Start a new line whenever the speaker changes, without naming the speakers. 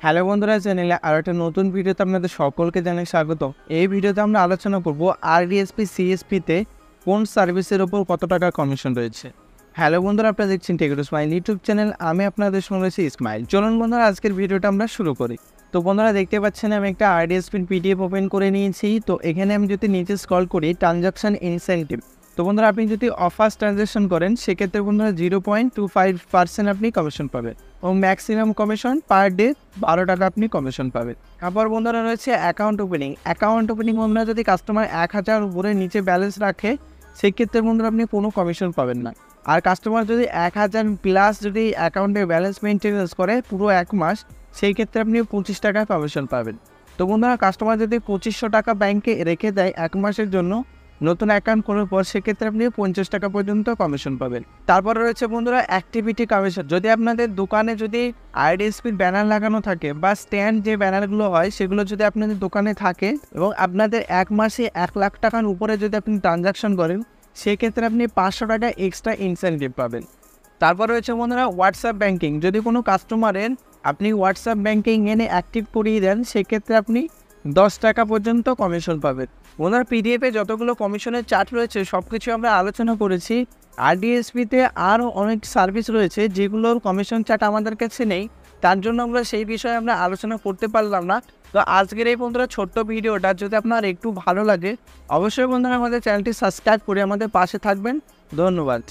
Hello বন্ধুরা, চ্যানেলে আর একটা নতুন ভিডিওতে আপনাদের সকলকে জানাই স্বাগত। এই ভিডিওতে আমরা আলোচনা করব আরডিএসপি সিএসপিতে কোন সার্ভিসের ওপর কত টাকা কমিশন রয়েছে। হ্যালো বন্ধুরা, আপনারা দেখছেন টেকটো স্মাইল ইউটিউব চ্যানেল। আমি আপনাদের সঙ্গে রয়েছি ইসমাইল। চলুন বন্ধুরা, আজকের ভিডিওটা আমরা শুরু করি। তো বন্ধুরা, দেখতে পাচ্ছেন আমি একটা আরডিএসপির পিডিএফ ওপেন করে নিয়েছি। তো এখানে আমি যদি নিচে স্ক্রল করি ট্রানজাকশন ইনসেন্টিভ, তো বন্ধুরা আপনি যদি অফার্স ট্রানজাকশন করেন সেক্ষেত্রে বন্ধুরা 0.25% আপনি কমিশন পাবেন এবং ম্যাক্সিমাম কমিশন পার ডে 12 টাকা আপনি কমিশন পাবেন। তারপর বন্ধুরা রয়েছে অ্যাকাউন্ট ওপেনিং। অ্যাকাউন্ট ওপেনিং বন্ধুরা যদি কাস্টমার 1000 উপরে নিচে ব্যালেন্স রাখে সেক্ষেত্রে বন্ধুরা আপনি কোনো কমিশন পাবেন না। আর কাস্টমার যদি 1000 প্লাস যদি অ্যাকাউন্টে ব্যালেন্স মেনটেন্যান্স করে পুরো 1 মাস, সেই ক্ষেত্রে আপনি 25 টাকা কমিশন পাবেন। তো বন্ধুরা, কাস্টমার যদি 2500 টাকা ব্যাংকে রেখে দেয় 1 মাসের জন্য নতুন অ্যাকাউন্ট করার পর, সেক্ষেত্রে আপনি 50 টাকা পর্যন্ত কমিশন পাবেন। তারপরে রয়েছে বন্ধুরা অ্যাক্টিভিটি কমিশন। যদি আপনাদের দোকানে যদি আরডিএসপির ব্যানার লাগানো থাকে বা স্ট্যান্ড যে ব্যানারগুলো হয় সেগুলো যদি আপনাদের দোকানে থাকে এবং আপনাদের 1 মাসে 1 লাখ টাকার উপরে যদি আপনি ট্রানজাকশন করেন সেক্ষেত্রে আপনি 500 টাকা এক্সট্রা ইনসেন্টিভ পাবেন। তারপর রয়েছে বন্ধুরা হোয়াটসঅ্যাপ ব্যাংকিং। যদি কোনো কাস্টমারের আপনি হোয়াটসঅ্যাপ ব্যাংকিং এনে অ্যাক্টিভ করিয়ে দেন সেক্ষেত্রে আপনি 10 টাকা পর্যন্ত কমিশন পাবেন। ওনার পিডিএফে যতগুলো কমিশনের চার্ট রয়েছে সব কিছু আমরা আলোচনা করেছি। আরডিএসপিতে আরও অনেক সার্ভিস রয়েছে যেগুলোর কমিশন চার্ট আমাদের কাছে নেই, তার জন্য আমরা সেই বিষয়ে আমরা আলোচনা করতে পারলাম না। তো আজকের এই বন্ধুরা ছোট্ট ভিডিওটা যদি আপনার একটু ভালো লাগে অবশ্যই বন্ধুরা আমাদের চ্যানেলটি সাবস্ক্রাইব করে আমাদের পাশে থাকবেন। ধন্যবাদ।